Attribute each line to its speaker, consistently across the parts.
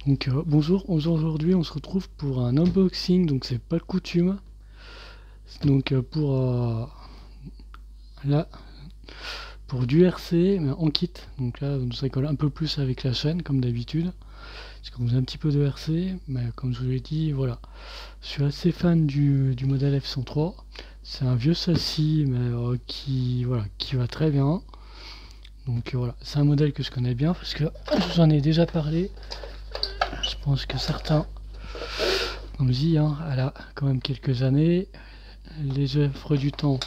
Speaker 1: Donc bonjour, aujourd'hui on se retrouve pour un unboxing, donc c'est pas coutume. Donc là, pour du RC, mais en kit. Donc là, ça colle un peu plus avec la chaîne comme d'habitude. Parce qu'on faisait un petit peu de RC, mais comme je vous l'ai dit, voilà. Je suis assez fan du modèle F103. C'est un vieux châssis, mais qui va très bien. Donc voilà, c'est un modèle que je connais bien parce que j'en ai déjà parlé. Je pense que certains, comme je dis, hein, elle a quand même quelques années. Les œuvres du temps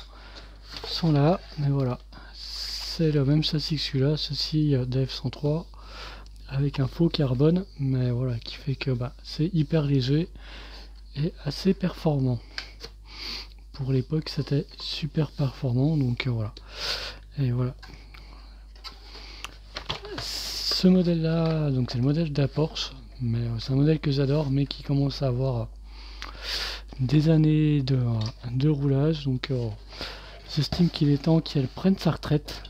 Speaker 1: sont là, mais voilà. C'est le même châssis que celui-là, châssis de F103 avec un faux carbone, mais voilà, qui fait que c'est hyper léger et assez performant. Pour l'époque, c'était super performant, donc voilà. Et voilà. Ce modèle-là, donc c'est le modèle de la Porsche, mais c'est un modèle que j'adore, mais qui commence à avoir des années de roulage, donc j'estime qu'il est temps qu'elle prenne sa retraite.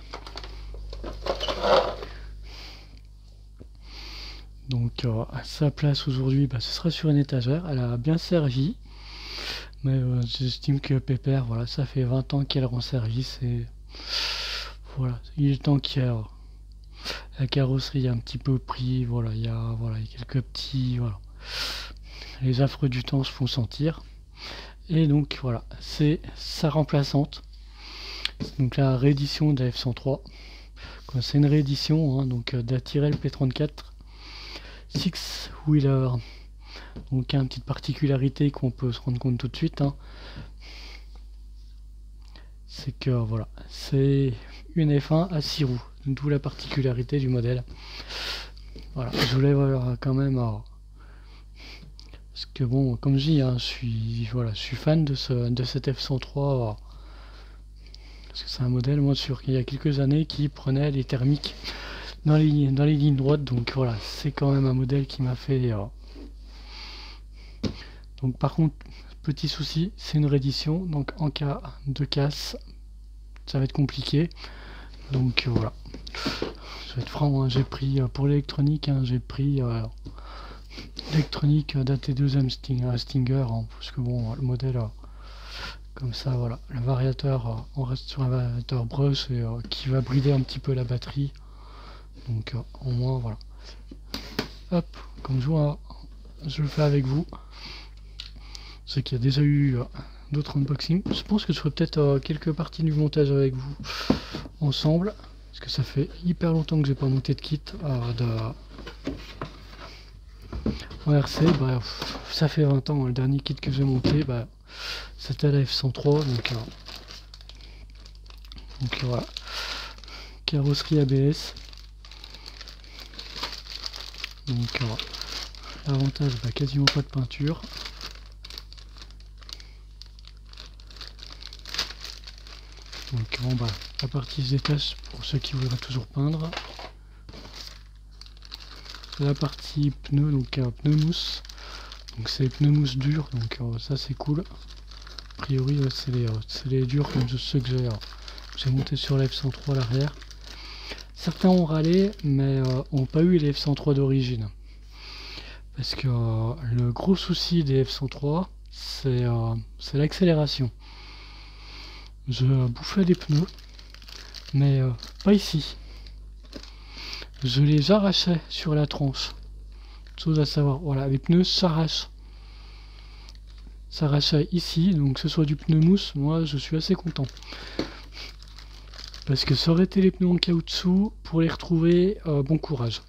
Speaker 1: Donc sa place aujourd'hui, ce sera sur une étagère. Elle a bien servi, mais j'estime que Pépère, voilà, ça fait 20 ans qu'elle rend service et voilà, il est temps qu'il y ait la carrosserie un petit peu pris, voilà, il y a quelques petits, voilà, les affres du temps se font sentir. Et donc voilà, c'est sa remplaçante. Donc la réédition de la F103. C'est une réédition hein, donc d'Atirel P34 Six Wheeler. Donc une petite particularité qu'on peut se rendre compte tout de suite, hein, c'est que voilà, c'est une F1 à 6 roues, d'où la particularité du modèle. Voilà, je voulais voir quand même, parce que bon, comme je dis, hein, je suis fan de cette F103, parce que c'est un modèle, moi, il y a quelques années, qui prenait les thermiques dans les lignes droites, donc voilà, c'est quand même un modèle qui m'a fait. Donc par contre, petit souci, c'est une réédition, donc en cas de casse, ça va être compliqué. Donc voilà. Je vais être franc, hein, j'ai pris pour l'électronique, hein, j'ai pris l'électronique d'un T2M Stinger, hein, parce que bon, le modèle comme ça, voilà, le variateur, on reste sur un variateur brush et qui va brider un petit peu la batterie. Donc au moins voilà. Hop, comme je le fais avec vous. Je sais qu'il y a déjà eu d'autres unboxings. Je pense que je ferai peut-être quelques parties du montage avec vous ensemble. Parce que ça fait hyper longtemps que j'ai pas monté de kit en RC. Ça fait 20 ans. Le dernier kit que j'ai monté, c'était la F103. Donc voilà. Carrosserie ABS. Donc l'avantage, quasiment pas de peinture. Donc bon la partie se détache pour ceux qui voudraient toujours peindre. La partie pneu, donc pneu mousse. Donc c'est pneu mousse dur, donc ça c'est cool. A priori c'est les durs comme ceux que j'ai monté sur la F103 à l'arrière. Certains ont râlé mais n'ont pas eu les F103 d'origine. Parce que le gros souci des F103 c'est l'accélération. Je bouffais des pneus, mais pas ici. Je les arrachais sur la tranche. Chose à savoir, voilà, les pneus s'arrachent. S'arrachait ici, donc que ce soit du pneu mousse, moi je suis assez content. Parce que ça aurait été les pneus en caoutchouc, pour les retrouver, bon courage.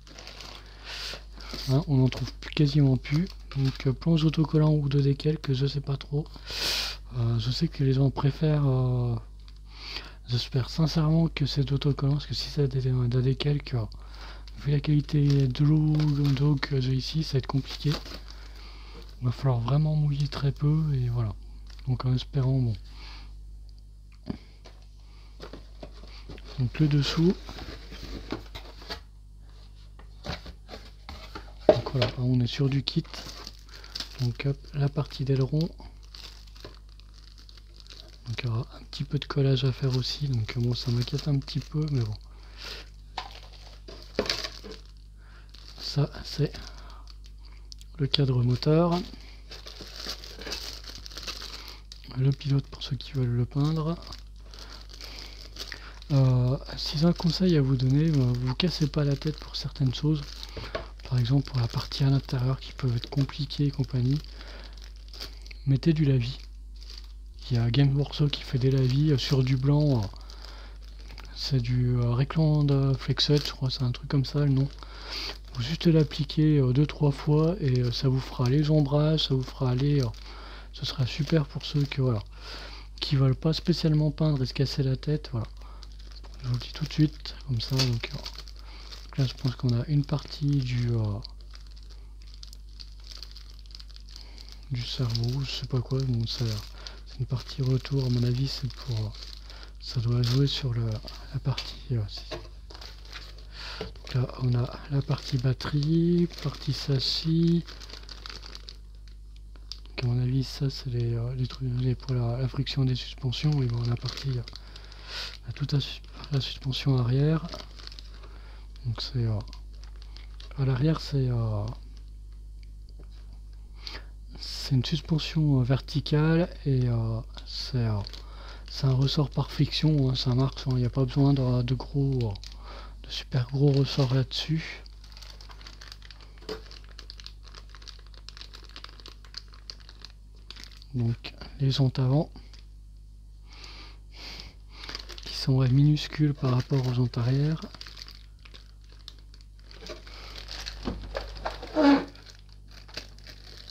Speaker 1: Hein, on n'en trouve quasiment plus. Donc planche autocollant ou de décalque, je sais pas trop. Je sais que les gens préfèrent. J'espère sincèrement que c'est d'autocollant, parce que si c'est de décalque, vu la qualité de l'eau que j'ai ici, ça va être compliqué. Il va falloir vraiment mouiller très peu et voilà. Donc en espérant bon. Donc le dessous. Donc voilà, on est sur du kit. Donc hop, la partie d'aileron. Donc il y aura un petit peu de collage à faire aussi. Donc bon, ça m'inquiète un petit peu, mais bon. Ça c'est le cadre moteur, le pilote pour ceux qui veulent le peindre. Si j'ai un conseil à vous donner, vous cassez pas la tête pour certaines choses. Par exemple pour la partie à l'intérieur qui peuvent être compliquées et compagnie. Mettez du lavis. Il y a Games Workshop qui fait des lavis sur du blanc. C'est du Recland Flexed, je crois, c'est un truc comme ça le nom. Vous juste l'appliquer 2-3 fois et ça vous fera les ombrages, ça vous fera aller. Ce sera super pour ceux que, voilà, qui veulent pas spécialement peindre et se casser la tête. Voilà. Je vous le dis tout de suite, comme ça. Donc là, je pense qu'on a une partie du cerveau, je sais pas quoi. Bon, c'est une partie retour, à mon avis, c'est pour. Ça doit jouer sur la partie. Donc là, on a la partie batterie, partie châssis. Donc à mon avis, ça, c'est les trucs pour la friction des suspensions. Et bon, la partie. Toute la suspension arrière. Donc c'est. À l'arrière, c'est une suspension verticale et c'est un ressort par friction, hein, ça marche, il n'y a pas besoin de super gros ressorts là-dessus. Donc les jantes avant qui sont minuscules par rapport aux jantes arrière.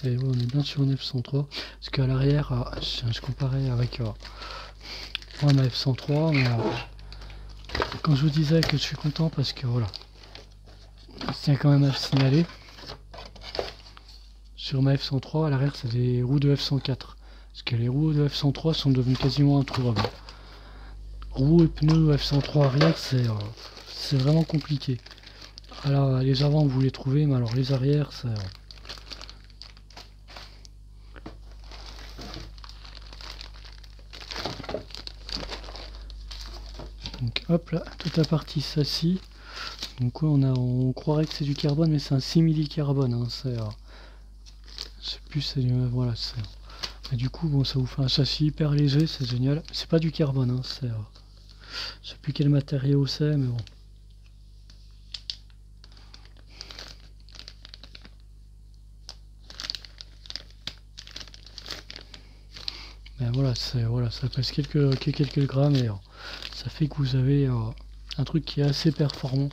Speaker 1: Et ouais, on est bien sur une F103 parce qu'à l'arrière, je comparais avec ma F103, mais quand je vous disais que je suis content parce que voilà, c'est quand même à signaler. Sur ma F103, à l'arrière, c'est des roues de F104. Parce que les roues de F103 sont devenues quasiment introuvables. Roues et pneus F103 arrière, c'est vraiment compliqué. Alors, les avant, vous les trouvez, mais alors les arrières, c'est. Donc hop là, toute la partie châssis. Donc on croirait que c'est du carbone, mais c'est un simili carbone. Hein, c'est plus, c'est du. Voilà, c'est. Et du coup, bon, ça vous fait un châssis hyper léger, c'est génial. C'est pas du carbone, hein, c'est. Je sais plus quel matériau c'est, mais bon. Mais voilà, ça pèse quelques grammes et ça fait que vous avez un truc qui est assez performant.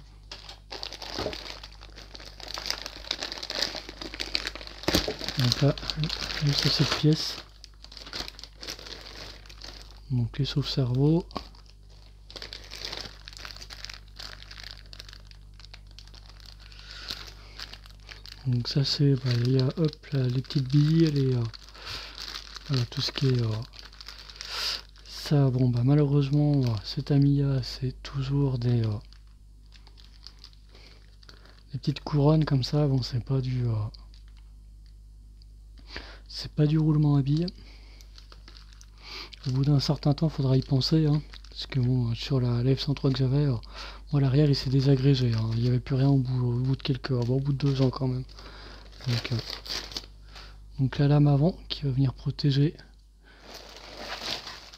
Speaker 1: Donc là, juste cette pièce. Donc les sauve-cerveau. Donc ça c'est, il y a hop là, les petites billes, voilà, tout ce qui est ça. Bon malheureusement cet Tamiya c'est toujours des petites couronnes comme ça. Bon c'est pas du roulement à billes. Au bout d'un certain temps faudra y penser, hein, parce que bon sur la F103 que j'avais, moi l'arrière il s'est désagrégé, hein, il n'y avait plus rien au bout de au bout de 2 ans quand même. Donc la lame avant qui va venir protéger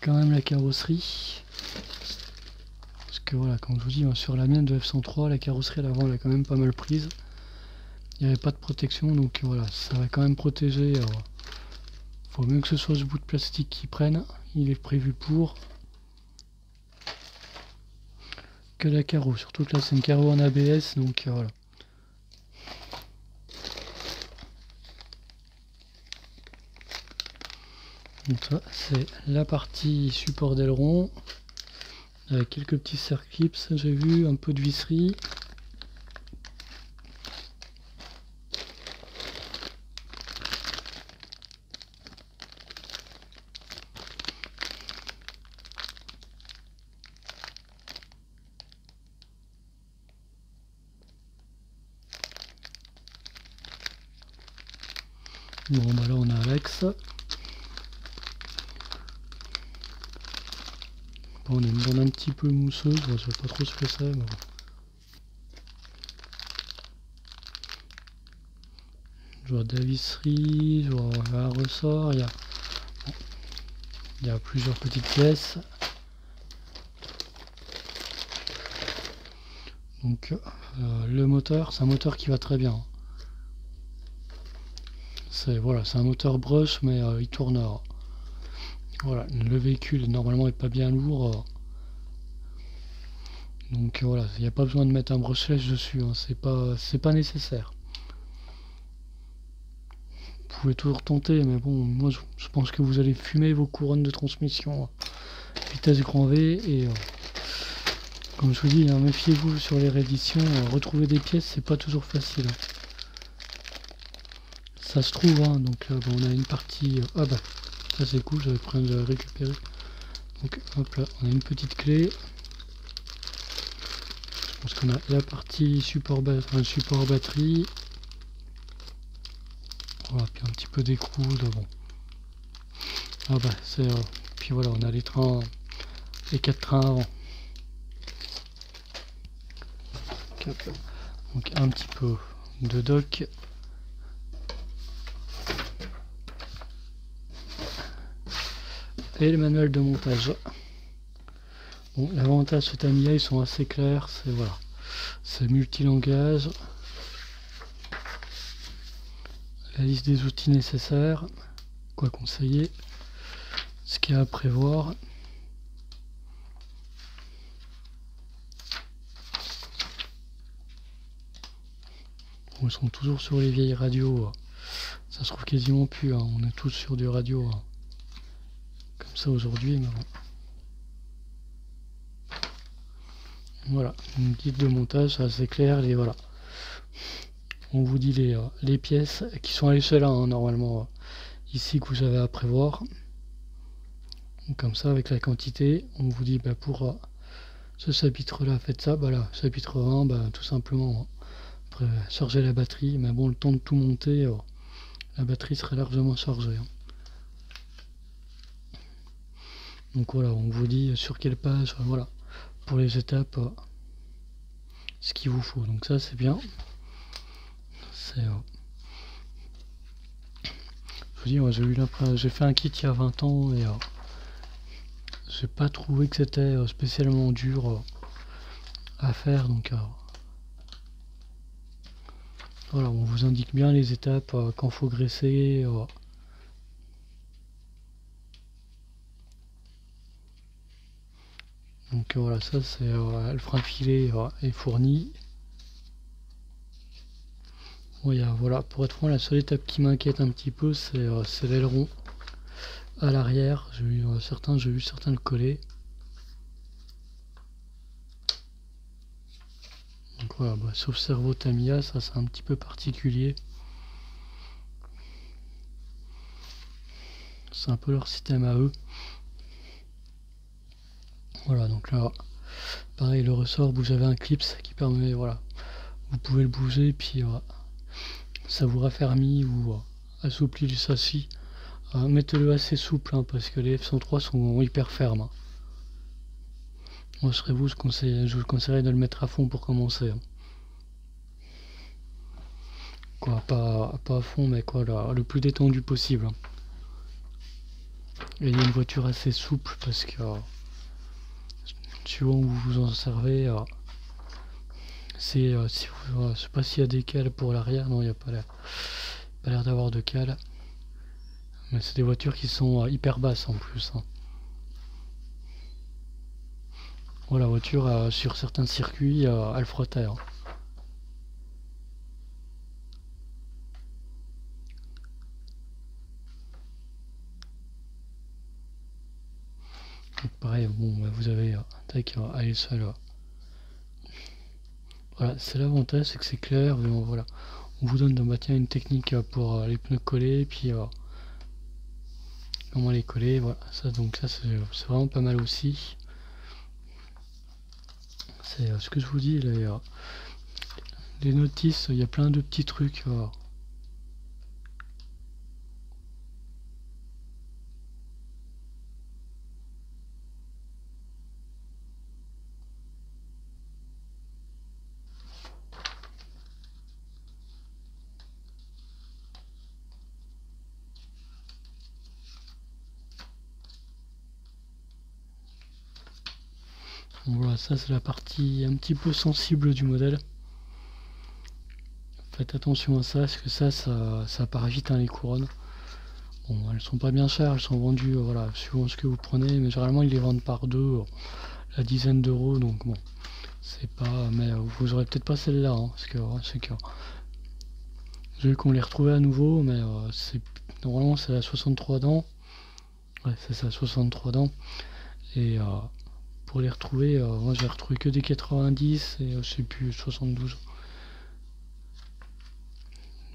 Speaker 1: quand même la carrosserie. Parce que voilà, comme je vous dis, sur la mienne de F103, la carrosserie à l'avant elle a quand même pas mal prise. Il n'y avait pas de protection, donc voilà, ça va quand même protéger. Faut mieux que ce soit ce bout de plastique qui prenne, il est prévu pour. Que la carreau, surtout que là c'est une carreau en ABS, donc voilà. Donc ça c'est la partie support d'aileron avec quelques petits circlips, j'ai vu, un peu de visserie. Bon bah là on a l'axe. Bon, on a une bande un petit peu mousseuse, je sais pas trop ce que c'est, mais bon. vois de la visserie, je vois un ressort, il y a plusieurs petites pièces. Donc le moteur, c'est un moteur qui va très bien. C'est voilà, c'est un moteur brush mais il tourne. Voilà, le véhicule normalement est pas bien lourd. Donc voilà, il n'y a pas besoin de mettre un broche-lèche dessus, hein, c'est pas nécessaire. Vous pouvez toujours tenter, mais bon, moi je pense que vous allez fumer vos couronnes de transmission vitesse grand V et comme je vous dis, hein, méfiez-vous sur les rééditions, retrouver des pièces c'est pas toujours facile. Ça se trouve, hein, donc bon, on a une partie. Ah bah, ça c'est cool, j'avais besoin de récupérer. Donc hop là, on a une petite clé. Je pense qu'on a la partie support batterie. Voilà, puis un petit peu d'écrou, bon. Ah bah c'est. Puis voilà, on a les trains, les 4 trains avant. Donc un petit peu de dock. Et le manuel de montage. Bon, l'avantage de Tamiya, ils sont assez clairs, c'est voilà, c'est multilangage. La liste des outils nécessaires, quoi conseiller, ce qu'il y a à prévoir. Bon, ils sont toujours sur les vieilles radios, ça se trouve quasiment plus, hein. On est tous sur du radio comme ça aujourd'hui, mais bon. Voilà, une guide de montage assez claire, voilà. On vous dit les pièces qui sont à l'échelle 1 hein, normalement ici que vous avez à prévoir. Donc, comme ça avec la quantité, on vous dit bah, pour ce chapitre là faites ça, bah là, chapitre 1, bah, tout simplement après charger la batterie, mais bon le temps de tout monter, la batterie serait largement chargée. Hein. Donc voilà, on vous dit sur quelle page, voilà, pour les étapes, ce qu'il vous faut. Donc ça c'est bien. C'est je vous dis, j'ai fait un kit il y a 20 ans et j'ai pas trouvé que c'était spécialement dur à faire. Donc voilà, on vous indique bien les étapes quand faut graisser. Donc voilà, ça c'est le frein filet est fourni. Voilà, pour être franc, la seule étape qui m'inquiète un petit peu, c'est l'aileron à l'arrière. J'ai vu certains le coller. Donc voilà, bah, sauf servo Tamiya, ça c'est un petit peu particulier. C'est un peu leur système à eux. Voilà, donc là, pareil, le ressort, vous avez un clips qui permet, voilà, vous pouvez le bouger, puis ça vous raffermit ou assouplit le châssis. Mettez-le assez souple, hein, parce que les F-103 sont hyper fermes. Hein. Moi, je serais vous, je vous conseillerais de le mettre à fond pour commencer. Hein. Quoi, pas à fond, mais quoi, le plus détendu possible. Hein. Et il y a une voiture assez souple parce que suivant où vous vous en servez, je sais pas s'il y a des cales pour l'arrière, non, il n'y a pas l'air d'avoir de cales. Mais c'est des voitures qui sont hyper basses en plus. Hein. Bon, la voiture, sur certains circuits, elle frottait. Hein. Donc pareil, bon, bah, vous avez à l'échelle. Voilà, c'est l'avantage, c'est que c'est clair. Mais voilà, on vous donne une technique pour les pneus collés, puis comment les coller. Voilà, ça donc ça c'est vraiment pas mal aussi. C'est ce que je vous dis, les notices, il y a plein de petits trucs. Donc voilà, ça c'est la partie un petit peu sensible du modèle. Faites attention à ça, parce que ça part vite les couronnes. Bon, elles sont pas bien chères, elles sont vendues, voilà, suivant ce que vous prenez, mais généralement ils les vendent par deux, la dizaine d'euros, donc bon, c'est pas, mais vous aurez peut-être pas celle-là, hein, parce que c'est que j'ai vu qu'on les retrouvait à nouveau, mais normalement c'est la 63 dents, ouais c'est ça, 63 dents, et pour les retrouver, moi j'ai retrouvé que des 90 et je sais plus, 72.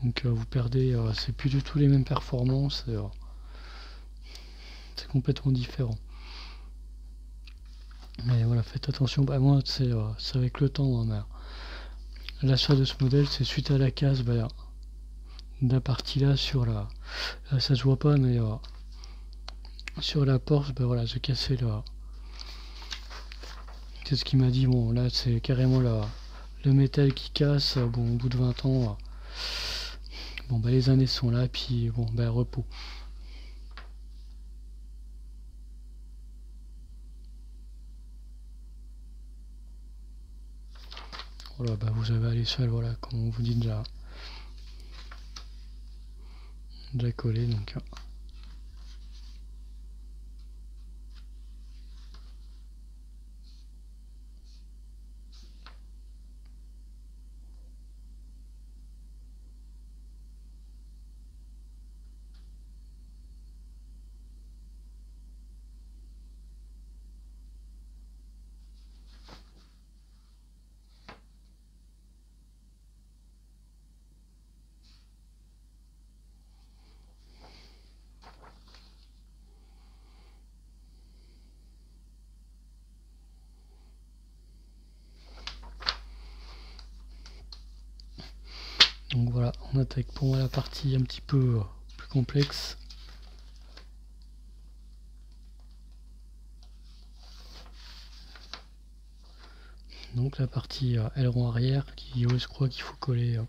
Speaker 1: Donc vous perdez, c'est plus du tout les mêmes performances, c'est complètement différent. Mais voilà, faites attention, bah, moi c'est avec le temps, hein, l'achat de ce modèle c'est suite à la casse de la partie là sur là ça se voit pas, mais sur la Porsche, bah voilà, j'ai cassé là. C'est ce qu'il m'a dit, bon là c'est carrément le métal qui casse, bon au bout de 20 ans, bon bah les années sont là, puis bon bah repos. Voilà, bah vous avez à l'échelle, voilà, comme on vous dit déjà collé, donc voilà, on attaque pour moi la partie un petit peu plus complexe. Donc la partie aileron arrière, qui je crois qu'il faut coller.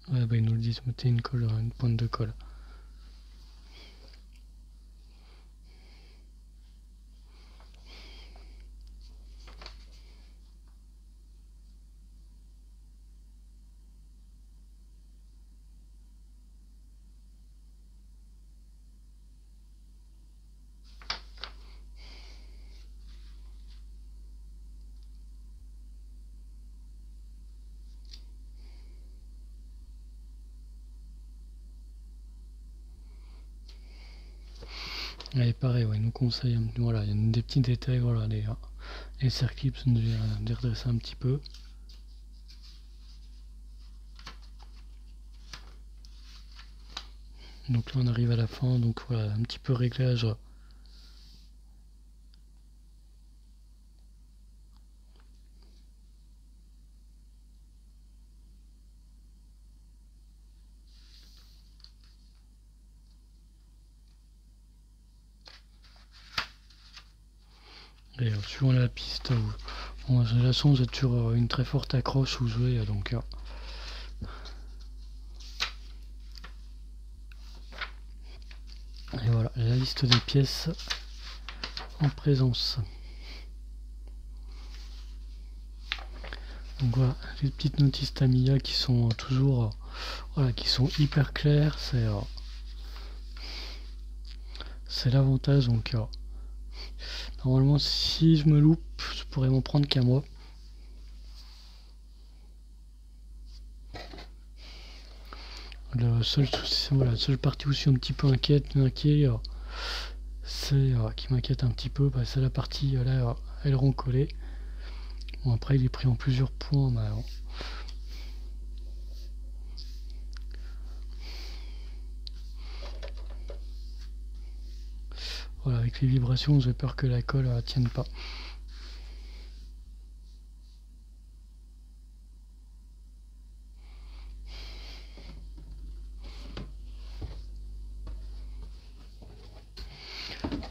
Speaker 1: Ouais, bah ils nous le disent, mettez une pointe de colle. Et pareil, ouais, il nous conseille, voilà, il y a des petits détails, voilà, les circlips, on devait les redresser un petit peu. Donc là on arrive à la fin, donc voilà, un petit peu réglage. Et suivant la piste, bon, j'ai la chance d'être sur une très forte accroche où jouer, donc et voilà, la liste des pièces en présence. Donc voilà, les petites notices Tamiya qui sont toujours, voilà, qui sont hyper claires, c'est l'avantage. Donc normalement si je me loupe, je pourrais m'en prendre qu'à moi. Le seul souci, voilà, la seule partie où je suis un petit peu inquiet, c'est qui m'inquiète un petit peu, bah, c'est la partie là, aileron collé. Bon, après il est pris en plusieurs points, mais voilà, avec les vibrations, j'ai peur que la colle tienne pas.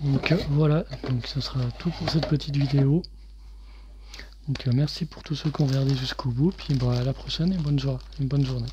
Speaker 1: Donc voilà, donc ce sera tout pour cette petite vidéo. Donc merci pour tous ceux qui ont regardé jusqu'au bout, puis bah, à la prochaine et bonne journée.